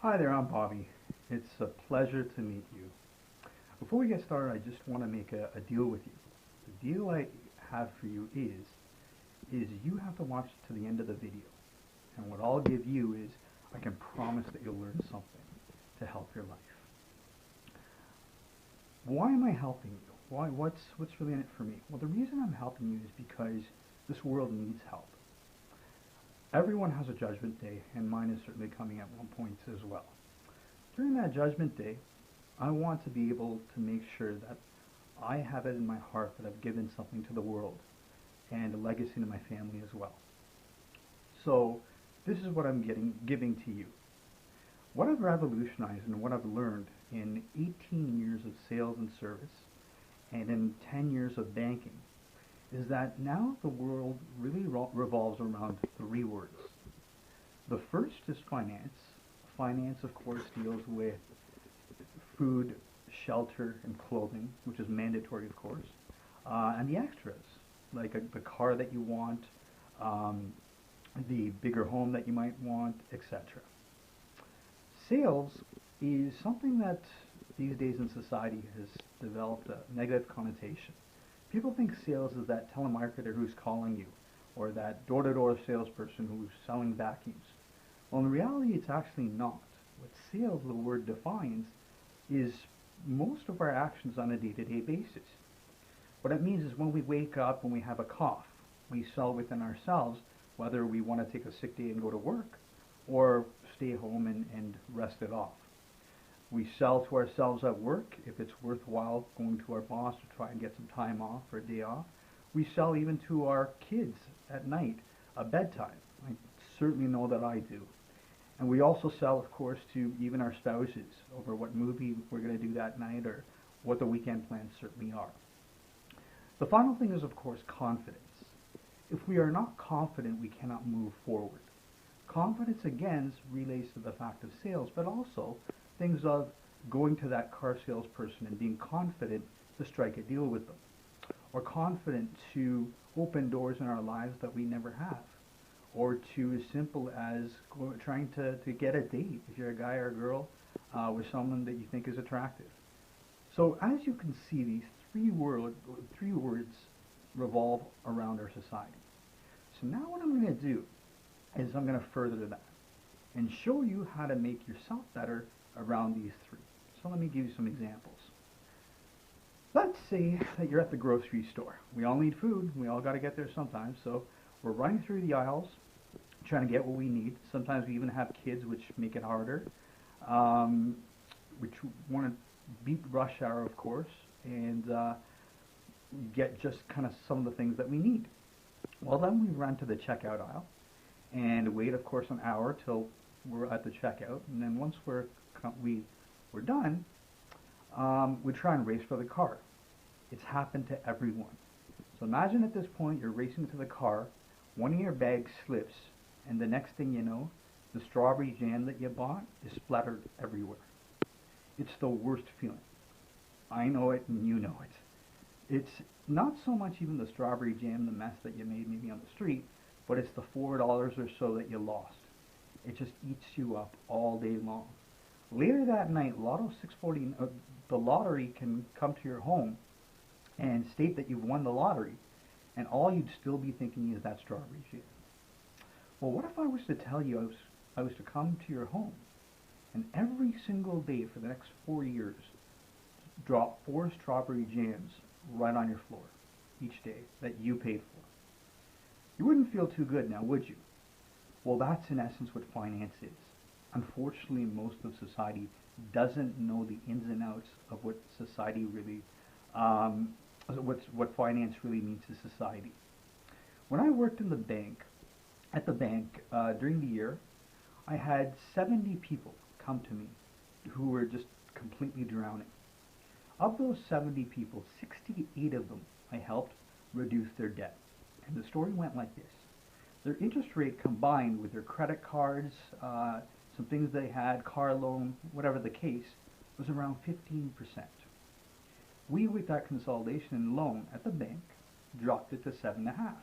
Hi there, I'm Bobby. It's a pleasure to meet you. Before we get started, I just want to make a deal with you. The deal I have for you is you have to watch to the end of the video. And what I'll give you is I can promise that you'll learn something to help your life. Why am I helping you? What's really in it for me? Well, the reason I'm helping you is because this world needs help. Everyone has a judgment day, and mine is certainly coming at one point as well. During that judgment day, I want to be able to make sure that I have it in my heart that I've given something to the world and a legacy to my family as well. So this is what I'm giving to you. What I've revolutionized and what I've learned in 18 years of sales and service and in 10 years of banking is that now the world really revolves around three words. The first is finance. Finance, of course, deals with food, shelter, and clothing, which is mandatory, of course, and the extras, like the car that you want, the bigger home that you might want, etc. Sales is something that these days in society has developed a negative connotation. People think sales is that telemarketer who's calling you, or that door-to-door salesperson who's selling vacuums. Well, in reality, it's actually not. What sales, the word defines, is most of our actions on a day-to-day basis. What it means is when we wake up, when we have a cough, we sell within ourselves whether we want to take a sick day and go to work, or stay home and rest it off. We sell to ourselves at work if it's worthwhile going to our boss to try and get some time off or a day off. We sell even to our kids at night, a bedtime. I certainly know that I do. And we also sell, of course, to even our spouses over what movie we're going to do that night or what the weekend plans certainly are. The final thing is, of course, confidence. If we are not confident, we cannot move forward. Confidence, again, relates to the fact of sales, but also things of going to that car salesperson and being confident to strike a deal with them, or confident to open doors in our lives that we never have, or to as simple as trying to get a date if you're a guy or a girl with someone that you think is attractive. So as you can see, these three words revolve around our society. So now what I'm going to do is I'm going to further that and show you how to make yourself better around these three. So let me give you some examples. Let's say that you're at the grocery store. We all need food. We all got to get there sometimes. So we're running through the aisles, trying to get what we need. Sometimes we even have kids, which make it harder. Which want to beat rush hour, of course, and get just kind of some of the things that we need. Well, then we run to the checkout aisle and wait, of course, an hour till we're at the checkout. And then once we're done, we try and race for the car. It's happened to everyone. So imagine at this point you're racing to the car, one of your bags slips, and the next thing you know, the strawberry jam that you bought is splattered everywhere. It's the worst feeling. I know it and you know it. It's not so much even the strawberry jam, the mess that you made maybe on the street, but it's the $4 or so that you lost. It just eats you up all day long. Later that night, Lotto 640, the lottery can come to your home and state that you've won the lottery, and all you'd still be thinking is that strawberry jam. Well, what if I was to tell you I was to come to your home and every single day for the next 4 years drop 4 strawberry jams right on your floor each day that you paid for? You wouldn't feel too good now, would you? Well, that's in essence what finance is. Unfortunately, most of society doesn't know the ins and outs of what society really, what finance really means to society. When I worked in the bank, during the year, I had 70 people come to me who were just completely drowning. Of those 70 people, 68 of them I helped reduce their debt. And the story went like this. Their interest rate combined with their credit cards, some things they had, car loan, whatever the case, was around 15%. We, with that consolidation and loan at the bank, dropped it to 7.5.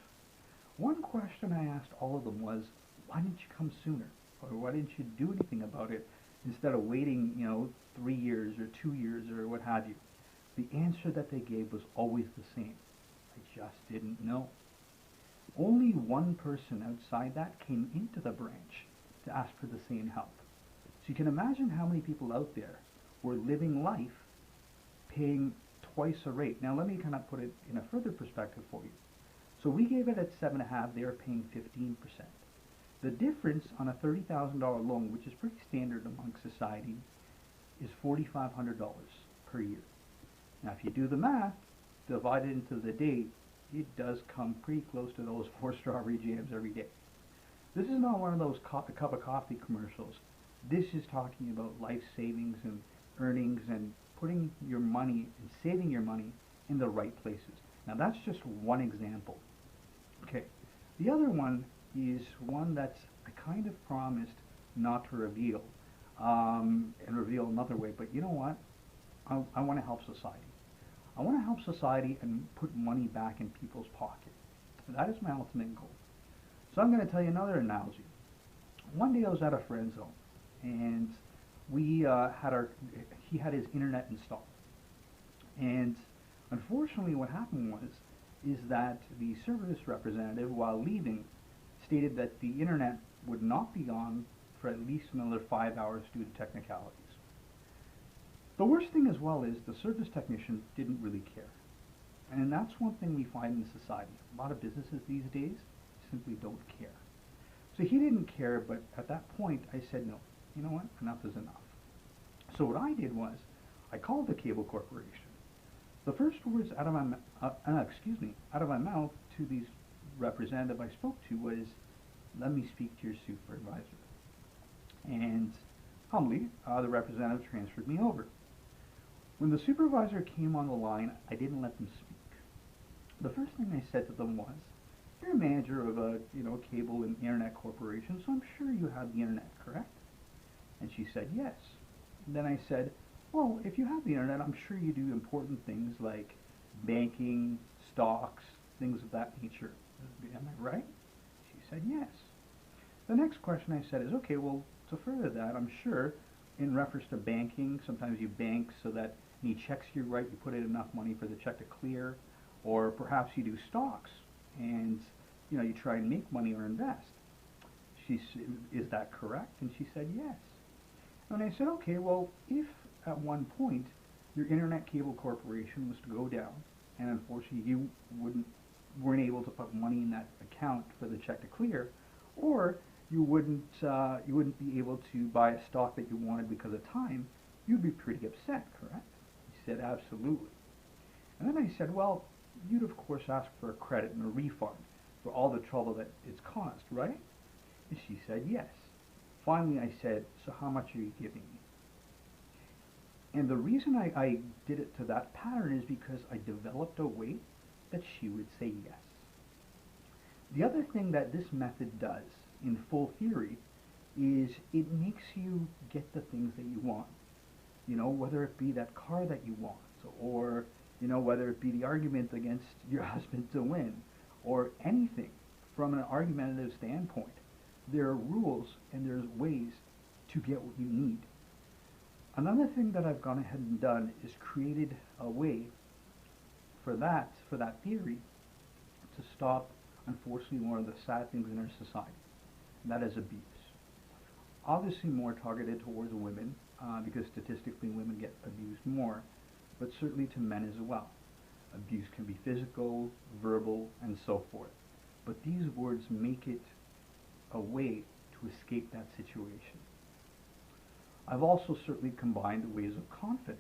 One question I asked all of them was, why didn't you come sooner? Or why didn't you do anything about it instead of waiting, 3 years or 2 years or what have you. The answer that they gave was always the same. I just didn't know. Only one person outside that came into the branch to ask for the same help. So you can imagine how many people out there were living life paying twice a rate. Now let me kind of put it in a further perspective for you. So we gave it at 7.5, they are paying 15%. The difference on a $30,000 loan, which is pretty standard among society, is $4,500 per year. Now if you do the math, divide it into the day, it does come pretty close to those 4 strawberry jams every day. This is not one of those cup of coffee commercials. This is talking about life savings and earnings and putting your money and saving your money in the right places. Now that's just one example. Okay, the other one is one that I kind of promised not to reveal, and reveal another way, but you know what? I want to help society. I want to help society and put money back in people's pocket. That is my ultimate goal. So I'm going to tell you another analogy. One day I was at a friend's home, and he had his internet installed. And unfortunately what happened is that the service representative, while leaving, stated that the internet would not be on for at least another 5 hours due to technicalities. The worst thing as well is the service technician didn't really care. And that's one thing we find in society. A lot of businesses these days simply don't care. So he didn't care, but at that point I said, no, you know what, enough is enough. So what I did was, I called the cable corporation. The first words out of my mouth to these representative I spoke to was, let me speak to your supervisor. And humbly, the representative transferred me over. When the supervisor came on the line, I didn't let them speak. The first thing I said to them was, you're a manager of a cable and internet corporation, so I'm sure you have the internet, correct? And she said, yes. And then I said, well, if you have the internet, I'm sure you do important things like banking, stocks, things of that nature. Am I right? She said, yes. The next question I said is, okay, well, to further that, I'm sure in reference to banking, sometimes you bank so that any checks you write, you put in enough money for the check to clear, or perhaps you do stocks and you try and make money or invest. She said, is that correct? And she said, yes. And I said, okay, well, if at one point your internet cable corporation was to go down, and unfortunately you weren't able to put money in that account for the check to clear, or you wouldn't be able to buy a stock that you wanted because of time, you'd be pretty upset, correct? He said, absolutely. And then I said, well, you'd of course ask for a credit and a refund for all the trouble that it's caused, right? And she said, yes. Finally I said, so how much are you giving me? And the reason I did it to that pattern is because I developed a way that she would say yes. The other thing that this method does in full theory is it makes you get the things that you want. Whether it be that car that you want, or whether it be the argument against your husband to win, or anything from an argumentative standpoint. There are rules and there's ways to get what you need. Another thing that I've gone ahead and done is created a way for that theory to stop, unfortunately, one of the sad things in our society, and that is abuse. Obviously more targeted towards women, because statistically women get abused more, but certainly to men as well. Abuse can be physical, verbal, and so forth. But these words make it a way to escape that situation. I've also certainly combined ways of confidence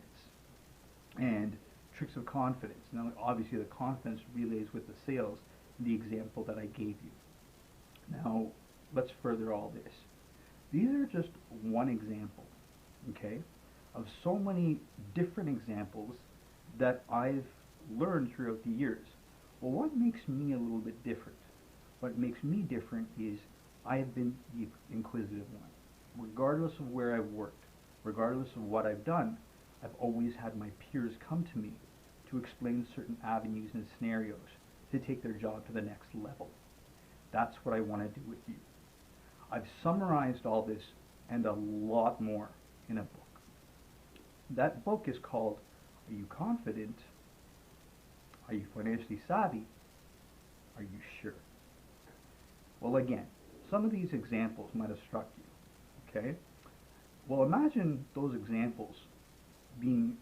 and tricks of confidence. Now obviously the confidence relays with the sales in the example that I gave you. Now let's further all this. These are just one example, okay, of so many different examples that I've learned throughout the years. Well, what makes me a little bit different? What makes me different is I have been the inquisitive one. Regardless of where I've worked, regardless of what I've done, I've always had my peers come to me to explain certain avenues and scenarios to take their job to the next level. That's what I want to do with you. I've summarized all this and a lot more in a book. That book is called Are You Confident? Are You Financially Savvy? Are You Sure? Well, again, some of these examples might have struck you, okay? Well, imagine those examples being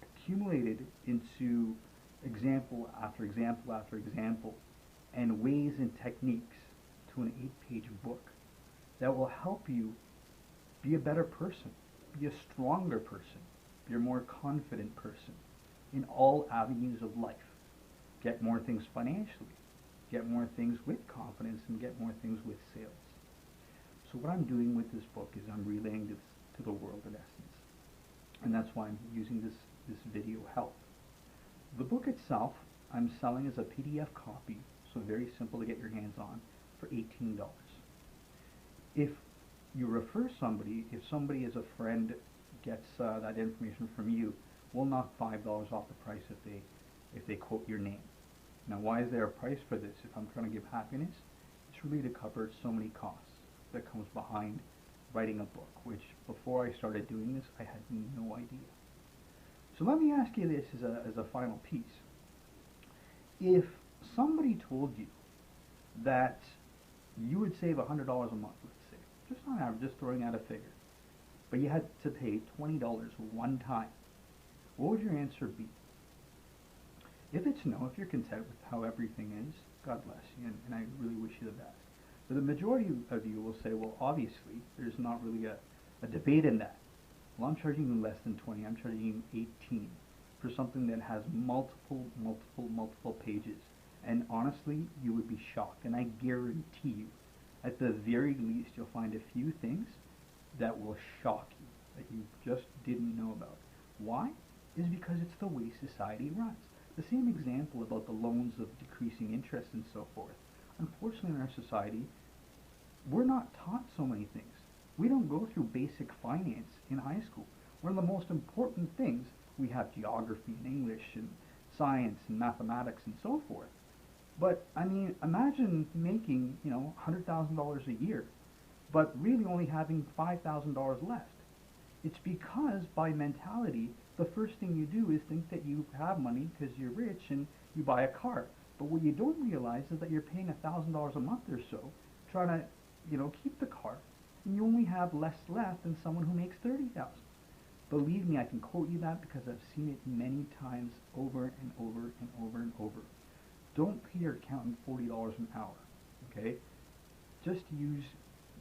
accumulated into example after example after example, and ways and techniques to an 8-page book that will help you be a better person, be a stronger person, be a more confident person in all avenues of life. Get more things financially, get more things with confidence, and get more things with sales. So what I'm doing with this book is I'm relaying this to the world in essence. And that's why I'm using this video help. The book itself I'm selling as a PDF copy, so very simple to get your hands on, for $18. If you refer somebody, if somebody as a friend gets that information from you, we'll knock $5 off the price if they quote your name. Now, why is there a price for this? If I'm trying to give happiness, it's really to cover so many costs that comes behind writing a book, which before I started doing this, I had no idea. So let me ask you this as a final piece. If somebody told you that you would save $100 a month, let's say, just on average, just throwing out a figure, but you had to pay $20 one time, what would your answer be? If it's no, if you're content with how everything is, God bless you, and I really wish you the best. But the majority of you will say, well, obviously, there's not really a debate in that. Well, I'm charging you less than 20, I'm charging you 18 for something that has multiple pages. And honestly, you would be shocked, and I guarantee you, at the very least, you'll find a few things that will shock you, that you just didn't know about. Why? Is because it's the way society runs. The same example about the loans of decreasing interest and so forth. Unfortunately, in our society, we're not taught so many things. We don't go through basic finance in high school. One of the most important things, we have geography and English and science and mathematics and so forth. But, I mean, imagine making, $100,000 a year, but really only having $5,000 left. It's because, by mentality, the first thing you do is think that you have money because you're rich and you buy a car. But what you don't realize is that you're paying $1,000 a month or so trying to, keep the car, and you only have less left than someone who makes $30,000. Believe me, I can quote you that because I've seen it many times over and over and over and over. Don't pay your accountant $40 an hour, okay? Just use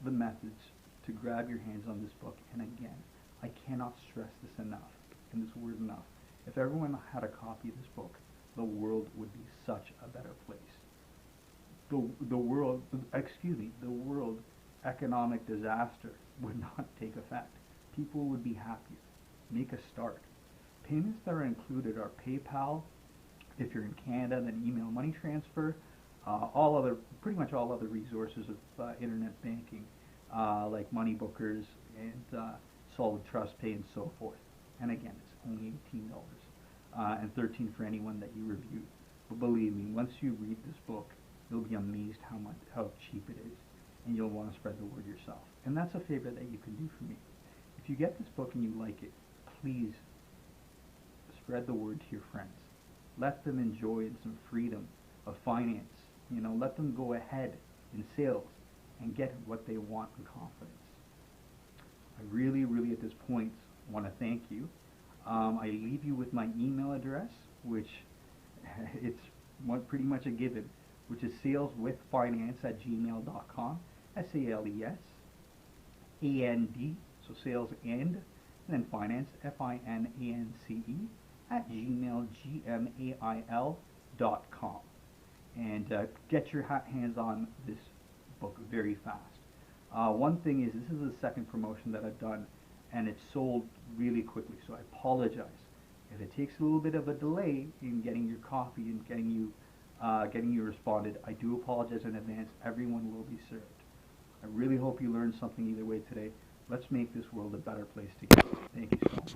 the methods to grab your hands on this book. And again, I cannot stress this enough, and this word enough. If everyone had a copy of this book, the world would be such a better place. The world economic disaster would not take effect. People would be happier. Make a start. Payments that are included are PayPal. If you're in Canada, then email money transfer. Pretty much all other resources of internet banking, like Money Bookers and Solid Trust Pay and so forth. And again, it's only $18 and $13 for anyone that you review. But believe me, once you read this book, you'll be amazed how cheap it is, and you'll want to spread the word yourself. And that's a favor that you can do for me. If you get this book and you like it, please spread the word to your friends. Let them enjoy some freedom of finance. Let them go ahead in sales and get what they want in confidence. I really, really at this point want to thank you. I leave you with my email address, which it's pretty much a given, which is saleswithfinance@gmail.com. SALES AND, so sales and then finance FINANCE @gmail.com. And get your hands on this book very fast. One thing is, this is the second promotion that I've done, and it's sold really quickly, so I apologize if it takes a little bit of a delay in getting your copy and getting you responded. I do apologize in advance. Everyone will be served. I really hope you learned something either way today. Let's make this world a better place together. Thank you so much.